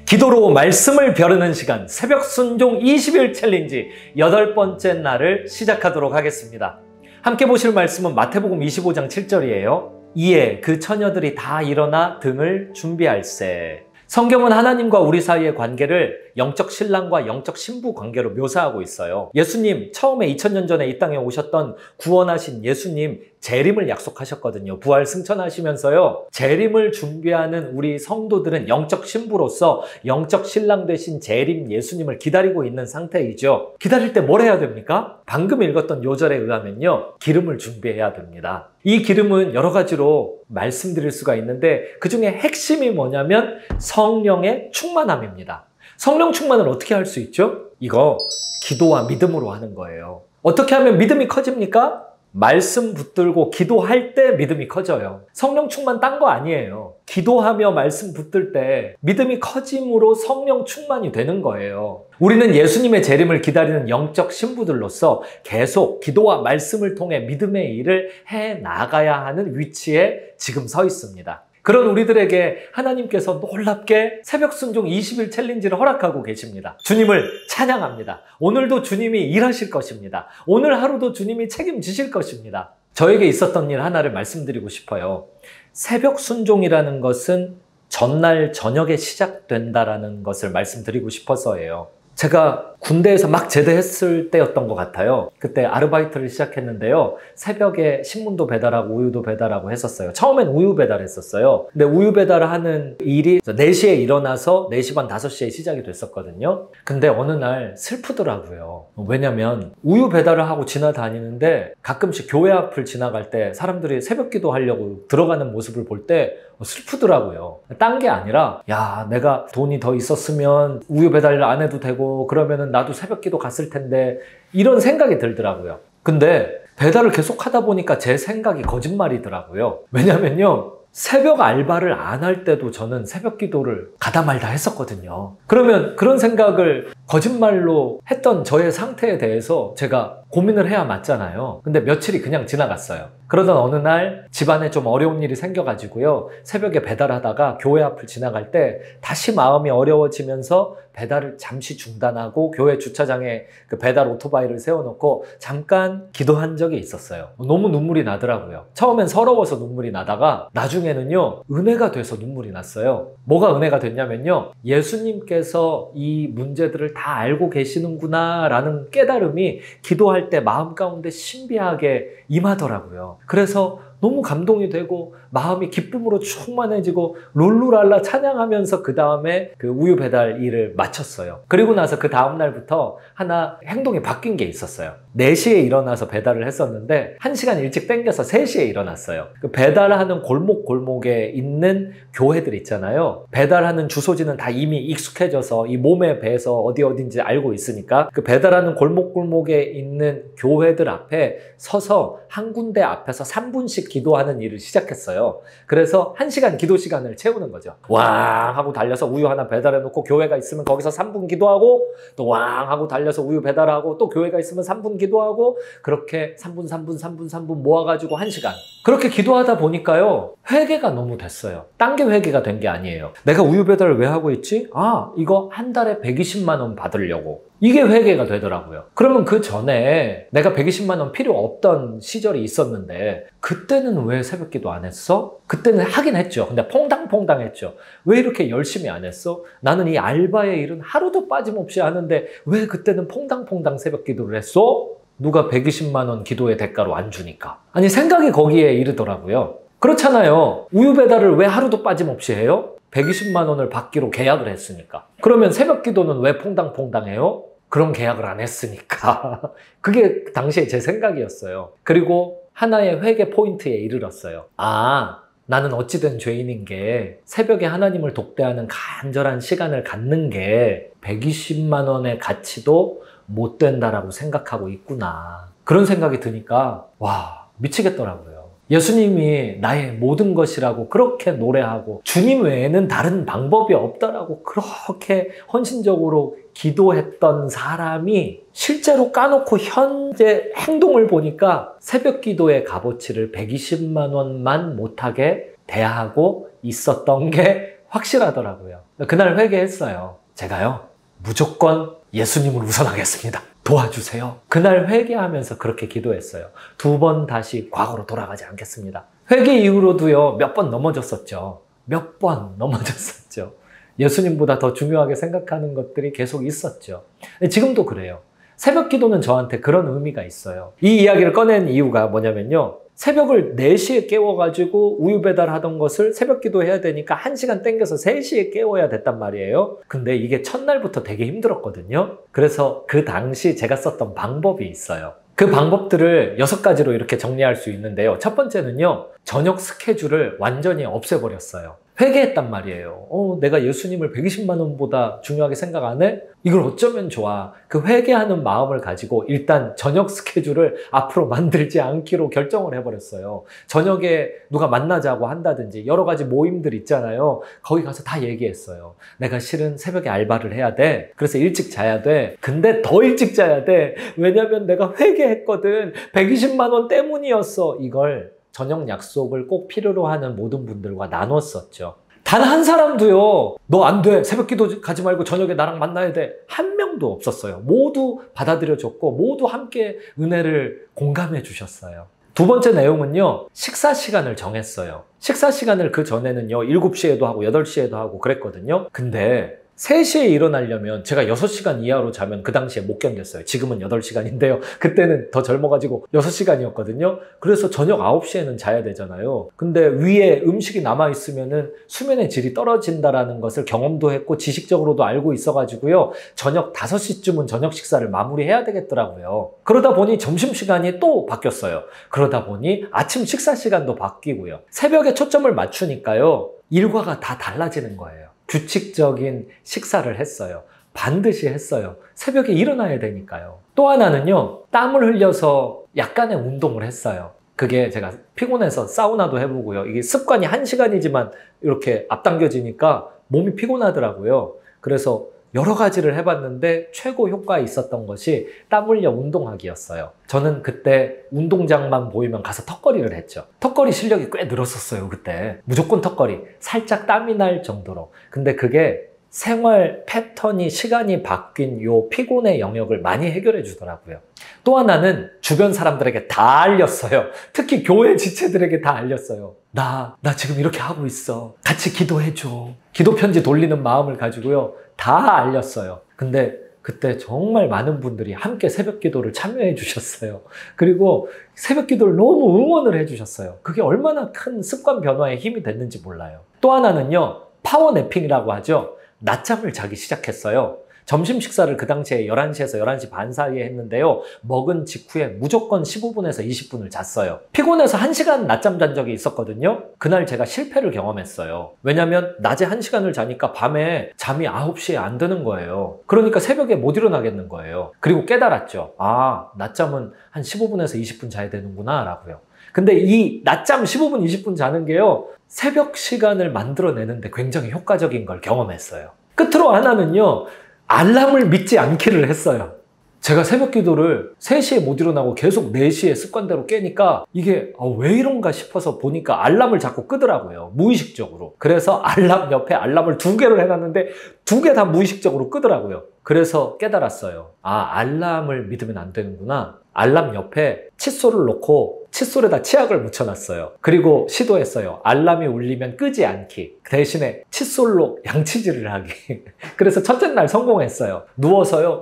기도로 말씀을 벼르는 시간, 새벽 순종 20일 챌린지 8번째 날을 시작하도록 하겠습니다. 함께 보실 말씀은 마태복음 25장 7절이에요. 이에 그 처녀들이 다 일어나 등을 준비할세. 성경은 하나님과 우리 사이의 관계를 영적 신랑과 영적 신부 관계로 묘사하고 있어요. 예수님, 처음에 2000년 전에 이 땅에 오셨던 구원하신 예수님, 재림을 약속하셨거든요. 부활 승천하시면서요. 재림을 준비하는 우리 성도들은 영적 신부로서 영적 신랑 되신 재림 예수님을 기다리고 있는 상태이죠. 기다릴 때 뭘 해야 됩니까? 방금 읽었던 요절에 의하면요. 기름을 준비해야 됩니다. 이 기름은 여러 가지로 말씀드릴 수가 있는데 그 중에 핵심이 뭐냐면 성령의 충만함입니다. 성령 충만을 어떻게 할 수 있죠? 이거 기도와 믿음으로 하는 거예요. 어떻게 하면 믿음이 커집니까? 말씀 붙들고 기도할 때 믿음이 커져요. 성령 충만 딴 거 아니에요. 기도하며 말씀 붙들 때 믿음이 커짐으로 성령 충만이 되는 거예요. 우리는 예수님의 재림을 기다리는 영적 신부들로서 계속 기도와 말씀을 통해 믿음의 일을 해 나가야 하는 위치에 지금 서 있습니다. 그런 우리들에게 하나님께서 놀랍게 새벽 순종 20일 챌린지를 허락하고 계십니다. 주님을 찬양합니다. 오늘도 주님이 일하실 것입니다. 오늘 하루도 주님이 책임지실 것입니다. 저에게 있었던 일 하나를 말씀드리고 싶어요. 새벽 순종이라는 것은 전날 저녁에 시작된다라는 것을 말씀드리고 싶어서예요. 제가 군대에서 막 제대했을 때였던 것 같아요. 그때 아르바이트를 시작했는데요. 새벽에 신문도 배달하고 우유도 배달하고 했었어요. 처음엔 우유 배달했었어요. 근데 우유 배달을 하는 일이 4시에 일어나서 4시 반 5시에 시작이 됐었거든요. 근데 어느 날 슬프더라고요. 왜냐면 우유 배달을 하고 지나다니는데 가끔씩 교회 앞을 지나갈 때 사람들이 새벽 기도하려고 들어가는 모습을 볼 때 슬프더라고요. 딴 게 아니라 야, 내가 돈이 더 있었으면 우유 배달을 안 해도 되고 그러면은 나도 새벽 기도 갔을 텐데 이런 생각이 들더라고요. 근데 배달을 계속 하다 보니까 제 생각이 거짓말이더라고요. 왜냐면요. 새벽 알바를 안 할 때도 저는 새벽 기도를 가다 말다 했었거든요. 그러면 그런 생각을 거짓말로 했던 저의 상태에 대해서 제가 고민을 해야 맞잖아요. 근데 며칠이 그냥 지나갔어요. 그러던 어느 날 집안에 좀 어려운 일이 생겨가지고요. 새벽에 배달하다가 교회 앞을 지나갈 때 다시 마음이 어려워지면서 배달을 잠시 중단하고 교회 주차장에 그 배달 오토바이를 세워놓고 잠깐 기도한 적이 있었어요. 너무 눈물이 나더라고요. 처음엔 서러워서 눈물이 나다가 나중에는요. 은혜가 돼서 눈물이 났어요. 뭐가 은혜가 됐냐면요. 예수님께서 이 문제들을 다 알고 계시는구나 라는 깨달음이 기도할 때 마음 가운데 신비하게 임하더라고요. 그래서 너무 감동이 되고 마음이 기쁨으로 충만해지고 룰루랄라 찬양하면서 그 다음에 그 우유 배달 일을 마쳤어요. 그리고 나서 그 다음 날부터 하나 행동이 바뀐 게 있었어요. 4시에 일어나서 배달을 했었는데 1시간 일찍 땡겨서 3시에 일어났어요. 그 배달하는 골목에 있는 교회들 있잖아요. 배달하는 주소지는 다 이미 익숙해져서 이 몸에 배서 어딘지 알고 있으니까 그 배달하는 골목에 있는 교회들 앞에 서서 한 군데 앞에서 3분씩 기도하는 일을 시작했어요. 그래서 1시간 기도 시간을 채우는 거죠. 왕 하고 달려서 우유 하나 배달해 놓고 교회가 있으면 거기서 3분 기도하고 또 왕 하고 달려서 우유 배달하고 또 교회가 있으면 3분 기도하고 그렇게 3분 모아가지고 1시간 그렇게 기도하다 보니까요. 회개가 너무 됐어요. 딴 게 회개가 된 게 아니에요. 내가 우유 배달을 왜 하고 있지? 아, 이거 한 달에 120만 원 받으려고. 이게 회개가 되더라고요. 그러면 그 전에 내가 120만 원 필요 없던 시절이 있었는데 그때는 왜 새벽 기도 안 했어? 그때는 하긴 했죠. 근데 퐁당퐁당 했죠. 왜 이렇게 열심히 안 했어? 나는 이 알바의 일은 하루도 빠짐없이 하는데 왜 그때는 퐁당퐁당 새벽 기도를 했어? 누가 120만 원 기도의 대가로 안 주니까. 아니 생각이 거기에 이르더라고요. 그렇잖아요. 우유 배달을 왜 하루도 빠짐없이 해요? 120만 원을 받기로 계약을 했으니까. 그러면 새벽 기도는 왜 퐁당퐁당해요? 그런 계약을 안 했으니까. 그게 당시에 제 생각이었어요. 그리고 하나의 회개 포인트에 이르렀어요. 아, 나는 어찌된 죄인인 게 새벽에 하나님을 독대하는 간절한 시간을 갖는 게 120만 원의 가치도 못 된다라고 생각하고 있구나. 그런 생각이 드니까 와, 미치겠더라고요. 예수님이 나의 모든 것이라고 그렇게 노래하고 주님 외에는 다른 방법이 없다라고 그렇게 헌신적으로 기도했던 사람이 실제로 까놓고 현재 행동을 보니까 새벽 기도의 값어치를 120만 원만 못하게 대하고 있었던 게 확실하더라고요. 그날 회개했어요. 제가요, 무조건 예수님을 우선하겠습니다. 도와주세요. 그날 회개하면서 그렇게 기도했어요. 2번 다시 과거로 돌아가지 않겠습니다. 회개 이후로도요, 몇 번 넘어졌었죠. 몇 번 넘어졌었죠. 예수님보다 더 중요하게 생각하는 것들이 계속 있었죠. 지금도 그래요. 새벽 기도는 저한테 그런 의미가 있어요. 이 이야기를 꺼낸 이유가 뭐냐면요. 새벽을 4시에 깨워가지고 우유 배달하던 것을 새벽 기도해야 되니까 1시간 땡겨서 3시에 깨워야 됐단 말이에요. 근데 이게 첫날부터 되게 힘들었거든요. 그래서 그 당시 제가 썼던 방법이 있어요. 그 방법들을 6가지로 이렇게 정리할 수 있는데요. 첫 번째는요, 저녁 스케줄을 완전히 없애버렸어요. 회개했단 말이에요. 내가 예수님을 120만 원보다 중요하게 생각 안 해? 이걸 어쩌면 좋아. 그 회개하는 마음을 가지고 일단 저녁 스케줄을 앞으로 만들지 않기로 결정을 해버렸어요. 저녁에 누가 만나자고 한다든지 여러 가지 모임들 있잖아요. 거기 가서 다 얘기했어요. 내가 실은 새벽에 알바를 해야 돼. 그래서 일찍 자야 돼. 근데 더 일찍 자야 돼. 왜냐면 내가 회개했거든. 120만 원 때문이었어. 이걸 저녁 약속을 꼭 필요로 하는 모든 분들과 나눴었죠. 단 한 사람도요, 너 안 돼. 새벽 기도 가지 말고 저녁에 나랑 만나야 돼. 한 명도 없었어요. 모두 받아들여줬고 모두 함께 은혜를 공감해 주셨어요. 2번째 내용은요, 식사 시간을 정했어요. 식사 시간을 그 전에는요, 7시에도 하고 8시에도 하고 그랬거든요. 근데 3시에 일어나려면 제가 6시간 이하로 자면 그 당시에 못 견뎠어요. 지금은 8시간인데요. 그때는 더 젊어가지고 6시간이었거든요. 그래서 저녁 9시에는 자야 되잖아요. 근데 위에 음식이 남아있으면은 수면의 질이 떨어진다라는 것을 경험도 했고 지식적으로도 알고 있어가지고요. 저녁 5시쯤은 저녁 식사를 마무리해야 되겠더라고요. 그러다 보니 점심시간이 또 바뀌었어요. 그러다 보니 아침 식사 시간도 바뀌고요. 새벽에 초점을 맞추니까요. 일과가 다 달라지는 거예요. 규칙적인 식사를 했어요. 반드시 했어요. 새벽에 일어나야 되니까요. 또 하나는요, 땀을 흘려서 약간의 운동을 했어요. 그게 제가 피곤해서 사우나도 해보고요. 이게 습관이 1시간이지만 이렇게 앞당겨지니까 몸이 피곤하더라고요. 그래서 여러 가지를 해봤는데 최고 효과 있었던 것이 땀 흘려 운동하기였어요. 저는 그때 운동장만 보이면 가서 턱걸이를 했죠. 턱걸이 실력이 꽤 늘었었어요, 그때. 무조건 턱걸이. 살짝 땀이 날 정도로. 근데 그게 생활 패턴이, 시간이 바뀐 요 피곤의 영역을 많이 해결해 주더라고요. 또 하나는 주변 사람들에게 다 알렸어요. 특히 교회 지체들에게 다 알렸어요. 나 지금 이렇게 하고 있어. 같이 기도해줘. 기도 편지 돌리는 마음을 가지고요. 다 알렸어요. 근데 그때 정말 많은 분들이 함께 새벽 기도를 참여해 주셨어요. 그리고 새벽 기도를 너무 응원을 해 주셨어요. 그게 얼마나 큰 습관 변화에 힘이 됐는지 몰라요. 또 하나는요, 파워냅핑이라고 하죠. 낮잠을 자기 시작했어요. 점심 식사를 그 당시에 11시에서 11시 반 사이에 했는데요. 먹은 직후에 무조건 15분에서 20분을 잤어요. 피곤해서 1시간 낮잠 잔 적이 있었거든요. 그날 제가 실패를 경험했어요. 왜냐면 낮에 1시간을 자니까 밤에 잠이 9시에 안 드는 거예요. 그러니까 새벽에 못 일어나겠는 거예요. 그리고 깨달았죠. 아, 낮잠은 한 15분에서 20분 자야 되는구나 라고요. 근데 이 낮잠 15분, 20분 자는 게요, 새벽 시간을 만들어내는데 굉장히 효과적인 걸 경험했어요. 끝으로 하나는요, 알람을 믿지 않기를 했어요. 제가 새벽 기도를 3시에 못 일어나고 계속 4시에 습관대로 깨니까 이게 왜 이런가 싶어서 보니까 알람을 자꾸 끄더라고요. 무의식적으로. 그래서 알람 옆에 알람을 2개를 해놨는데 2개 다 무의식적으로 끄더라고요. 그래서 깨달았어요. 아, 알람을 믿으면 안 되는구나. 알람 옆에 칫솔을 놓고 칫솔에다 치약을 묻혀놨어요. 그리고 시도했어요. 알람이 울리면 끄지 않기. 대신에 칫솔로 양치질을 하기. 그래서 첫째 날 성공했어요. 누워서요.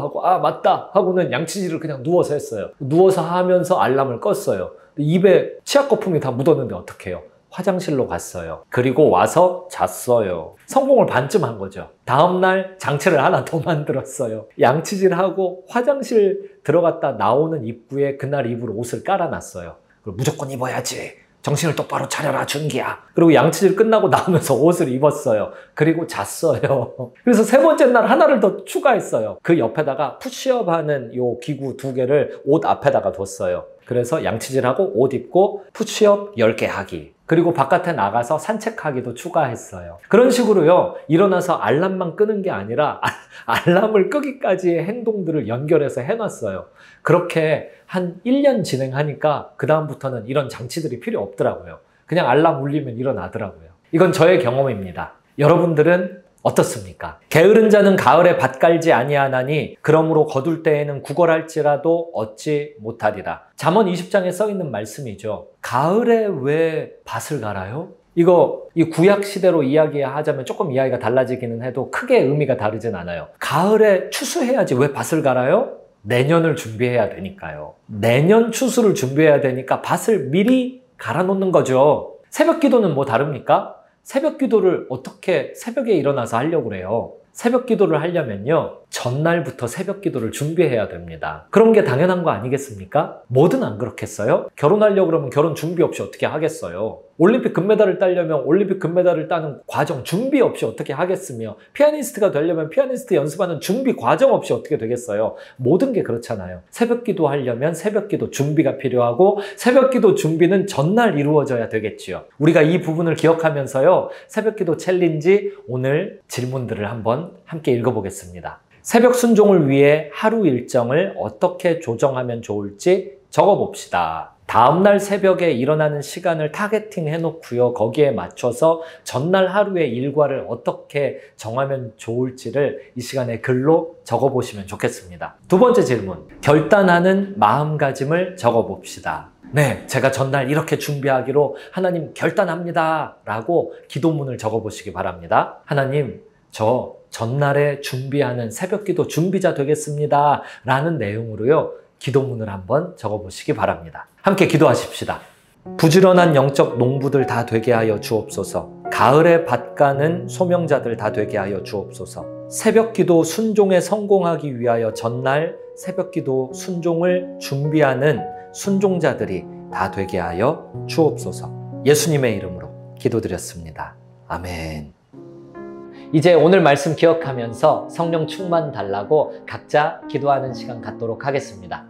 하고 아 맞다 하고는 양치질을 그냥 누워서 했어요. 누워서 하면서 알람을 껐어요. 입에 치약 거품이 다 묻었는데 어떡해요? 화장실로 갔어요. 그리고 와서 잤어요. 성공을 반쯤 한 거죠. 다음날 장치를 하나 더 만들었어요. 양치질하고 화장실 들어갔다 나오는 입구에 그날 입을 옷을 깔아놨어요. 그리고 무조건 입어야지. 정신을 똑바로 차려라 준기야. 그리고 양치질 끝나고 나오면서 옷을 입었어요. 그리고 잤어요. 그래서 3번째 날 하나를 더 추가했어요. 그 옆에다가 푸시업 하는 요 기구 2개를 옷 앞에다가 뒀어요. 그래서 양치질하고 옷 입고 푸시업 10개 하기. 그리고 바깥에 나가서 산책하기도 추가했어요. 그런 식으로요, 일어나서 알람만 끄는 게 아니라 알람을 끄기까지의 행동들을 연결해서 해놨어요. 그렇게 한 1년 진행하니까 그 다음부터는 이런 장치들이 필요 없더라고요. 그냥 알람 울리면 일어나더라고요. 이건 저의 경험입니다. 여러분들은 어떻습니까? 게으른 자는 가을에 밭 갈지 아니하나니 그러므로 거둘 때에는 구걸할지라도 얻지 못하리라. 잠언 20장에 써 있는 말씀이죠. 가을에 왜 밭을 갈아요? 이거 이 구약 시대로 이야기하자면 조금 이야기가 달라지기는 해도 크게 의미가 다르진 않아요. 가을에 추수해야지 왜 밭을 갈아요? 내년을 준비해야 되니까요. 내년 추수를 준비해야 되니까 밭을 미리 갈아놓는 거죠. 새벽 기도는 뭐 다릅니까? 새벽 기도를 어떻게 새벽에 일어나서 하려고 그래요? 새벽 기도를 하려면요, 전날부터 새벽 기도를 준비해야 됩니다. 그런 게 당연한 거 아니겠습니까? 뭐든 안 그렇겠어요? 결혼하려고 그러면 결혼 준비 없이 어떻게 하겠어요? 올림픽 금메달을 따려면 올림픽 금메달을 따는 과정 준비 없이 어떻게 하겠으며, 피아니스트가 되려면 피아니스트 연습하는 준비 과정 없이 어떻게 되겠어요? 모든 게 그렇잖아요. 새벽 기도 하려면 새벽 기도 준비가 필요하고, 새벽 기도 준비는 전날 이루어져야 되겠지요. 우리가 이 부분을 기억하면서요, 새벽 기도 챌린지 오늘 질문들을 한번 함께 읽어보겠습니다. 새벽 순종을 위해 하루 일정을 어떻게 조정하면 좋을지 적어봅시다. 다음날 새벽에 일어나는 시간을 타겟팅 해놓고요, 거기에 맞춰서 전날 하루의 일과를 어떻게 정하면 좋을지를 이 시간에 글로 적어보시면 좋겠습니다. 두 번째 질문, 결단하는 마음가짐을 적어봅시다. 네, 제가 전날 이렇게 준비하기로 하나님 결단합니다 라고 기도문을 적어보시기 바랍니다. 하나님, 저 전날에 준비하는 새벽기도 준비자 되겠습니다 라는 내용으로요, 기도문을 한번 적어보시기 바랍니다. 함께 기도하십시다. 부지런한 영적 농부들 다 되게 하여 주옵소서. 가을에 밭 가는 소명자들 다 되게 하여 주옵소서. 새벽기도 순종에 성공하기 위하여 전날 새벽기도 순종을 준비하는 순종자들이 다 되게 하여 주옵소서. 예수님의 이름으로 기도드렸습니다. 아멘. 이제 오늘 말씀 기억하면서 성령 충만 달라고 각자 기도하는 시간 갖도록 하겠습니다.